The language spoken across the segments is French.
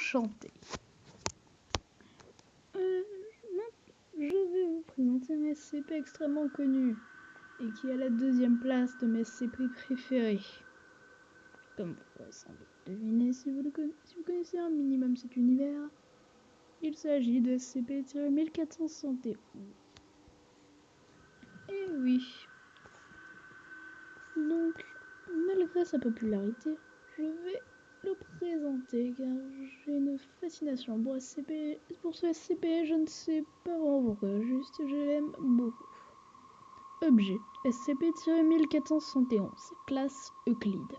enchanté. Je vais vous présenter un SCP extrêmement connu et qui est à la 2e place de mes SCP préférés. Comme vous pourrez sans doute deviner si vous connaissez un minimum cet univers, il s'agit de SCP-1471. Et oui. Donc, malgré sa popularité, je vais le présenter car j'ai une fascination pour ce SCP, je ne sais pas vraiment pourquoi, juste je l'aime beaucoup. Objet, SCP-1471, classe Euclide.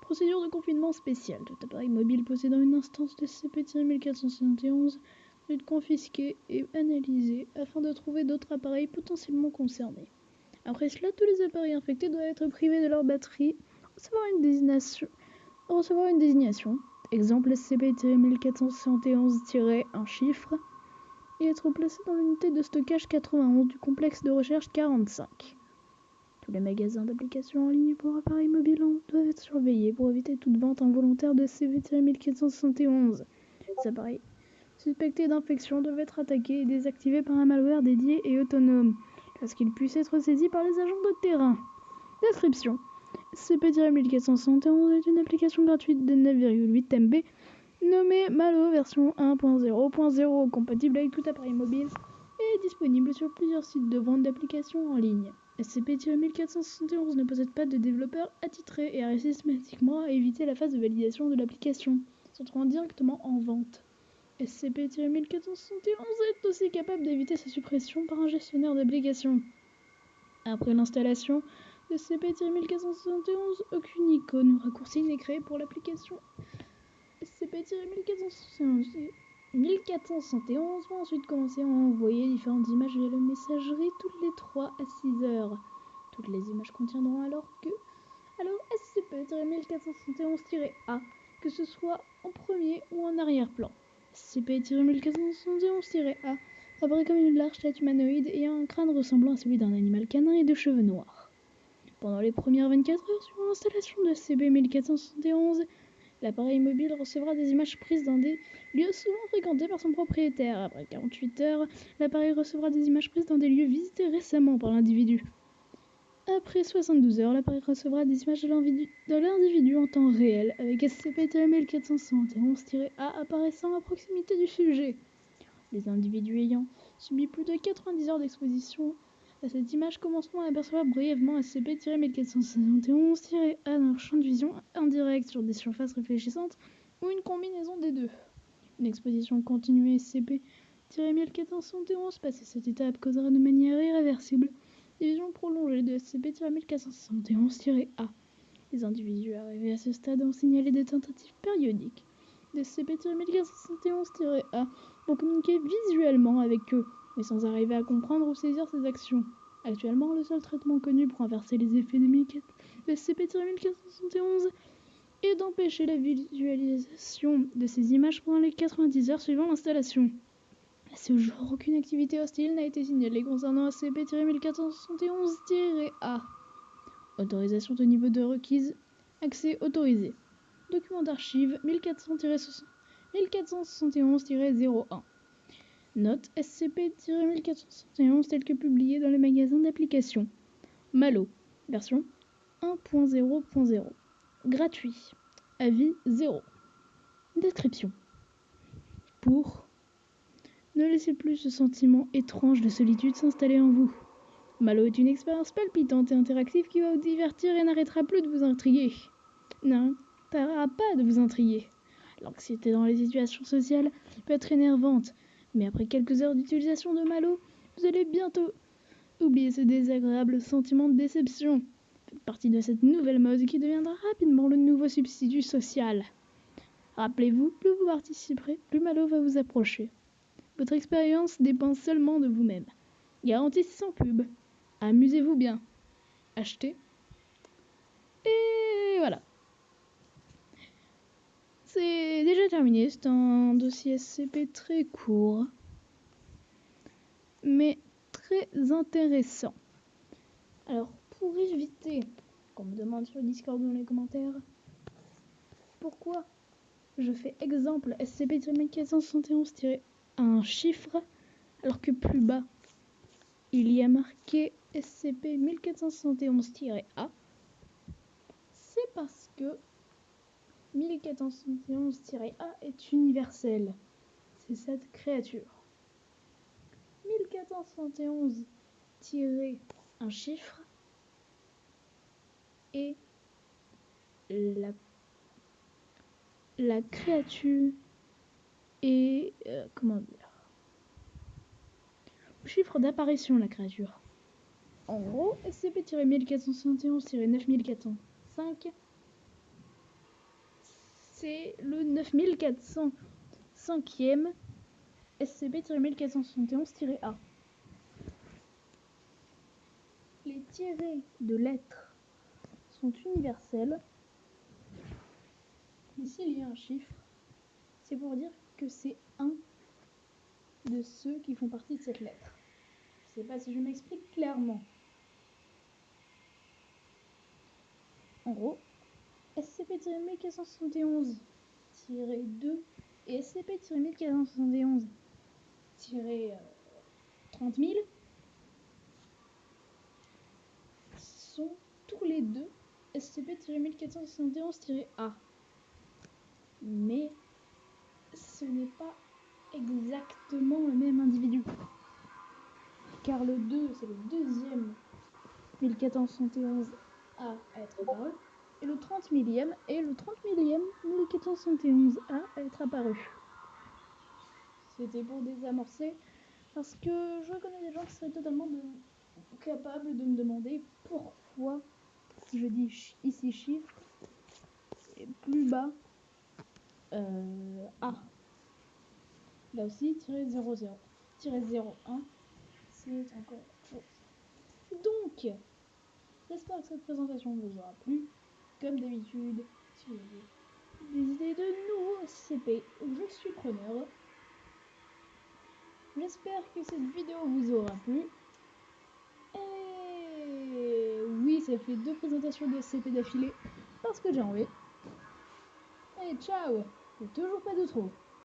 Procédure de confinement spéciale. Tout appareil mobile possédant une instance de SCP-1471 doit être confisqué et analysé afin de trouver d'autres appareils potentiellement concernés. Après cela, tous les appareils infectés doivent être privés de leur batterie, recevoir une désignation, exemple SCP-1471-1 chiffre, et être placé dans l'unité de stockage 91 du complexe de recherche 45. Tous les magasins d'applications en ligne pour appareils mobiles doivent être surveillés pour éviter toute vente involontaire de SCP-1471. Les appareils suspectés d'infection doivent être attaqués et désactivés par un malware dédié et autonome, lorsqu'il puisse être saisi par les agents de terrain. Description. SCP-1471 est une application gratuite de 9,8 MB nommée Malo version 1.0.0 compatible avec tout appareil mobile et disponible sur plusieurs sites de vente d'applications en ligne. SCP-1471 ne possède pas de développeur attitré et arrive systématiquement à éviter la phase de validation de l'application, se trouvant directement en vente. SCP-1471 est aussi capable d'éviter sa suppression par un gestionnaire d'applications. Après l'installation de SCP-1471, aucune icône ou raccourci n'est créé pour l'application. SCP-1471 va ensuite commencer à envoyer différentes images via la messagerie toutes les 3 à 6 heures. Toutes les images contiendront alors SCP-1471-A, que ce soit en premier ou en arrière-plan. SCP-1471-A apparaît comme une large tête humanoïde ayant un crâne ressemblant à celui d'un animal canin et de cheveux noirs. Pendant les premières 24 heures suivant l'installation de SCP-1471, l'appareil mobile recevra des images prises dans des lieux souvent fréquentés par son propriétaire. Après 48 heures, l'appareil recevra des images prises dans des lieux visités récemment par l'individu. Après 72 heures, l'appareil recevra des images de l'individu en temps réel, avec SCP-1471-A apparaissant à proximité du sujet. Les individus ayant subi plus de 90 heures d'exposition à cette image commenceront à apercevoir brièvement SCP-1471-A dans leur champ de vision indirect sur des surfaces réfléchissantes ou une combinaison des deux. Une exposition continue SCP-1471 passé cette étape causera de manière irréversible des visions prolongées de SCP-1471-A. Les individus arrivés à ce stade ont signalé des tentatives périodiques de SCP-1471-A pour communiquer visuellement avec eux, mais sans arriver à comprendre ou saisir ses actions. Actuellement, le seul traitement connu pour inverser les effets de SCP-1471 est d'empêcher la visualisation de ces images pendant les 90 heures suivant l'installation. À ce jour, aucune activité hostile n'a été signalée concernant SCP-1471-A. Autorisation de niveau de requise. Accès autorisé. Document d'archives 1471-01. Note SCP-1471 tel que publié dans les magasins d'applications. Malo, version 1.0.0. Gratuit. Avis 0. Description. Pour ne laissez plus ce sentiment étrange de solitude s'installer en vous. Malo est une expérience palpitante et interactive qui va vous divertir et n'arrêtera plus de vous intriguer. N'arrêtera pas de vous intriguer. L'anxiété dans les situations sociales peut être énervante, mais après quelques heures d'utilisation de Malo, vous allez bientôt oublier ce désagréable sentiment de déception. Faites partie de cette nouvelle mode qui deviendra rapidement le nouveau substitut social. Rappelez-vous, plus vous participerez, plus Malo va vous approcher. Votre expérience dépend seulement de vous-même. Garantie sans pub. Amusez-vous bien. Achetez. Et voilà. C'est déjà terminé. C'est un dossier SCP très court, mais très intéressant. Alors, pour éviter qu'on me demande sur le Discord ou dans les commentaires pourquoi Je fais exemple SCP-1471- un chiffre, alors que plus bas, il y a marqué SCP-1471-A. C'est parce que 1471-A est universel. C'est cette créature. 1471- un chiffre et la créature est comment dire, le chiffre d'apparition de la créature. En gros, SCP-1471-9405, c'est le 9405e SCP-1471-A. Les tirés de lettres sont universels. Et s'il y a un chiffre, c'est pour dire que c'est un de ceux qui font partie de cette lettre. Je sais pas si je m'explique clairement. En gros, SCP-1471-2 et SCP-1471-30 000 sont tous les deux SCP-1471-A. Mais ce n'est pas exactement le même individu. Car le 2, c'est le deuxième 1471-A à être apparu. Et le 30 millième est le 30 millième 1471-A à être apparu. C'était pour désamorcer, parce que je connais des gens qui seraient totalement capables de me demander pourquoi, si je dis ici chiffre, et plus bas, A. Là aussi, -00, -01, c'est encore autre chose. Donc, j'espère que cette présentation vous aura plu. Comme d'habitude, si vous avez des idées de nouveaux SCP, je suis preneur. J'espère que cette vidéo vous aura plu. Et oui, ça fait 2 présentations de SCP d'affilée parce que j'ai envie. Et ciao! Et toujours pas de trop.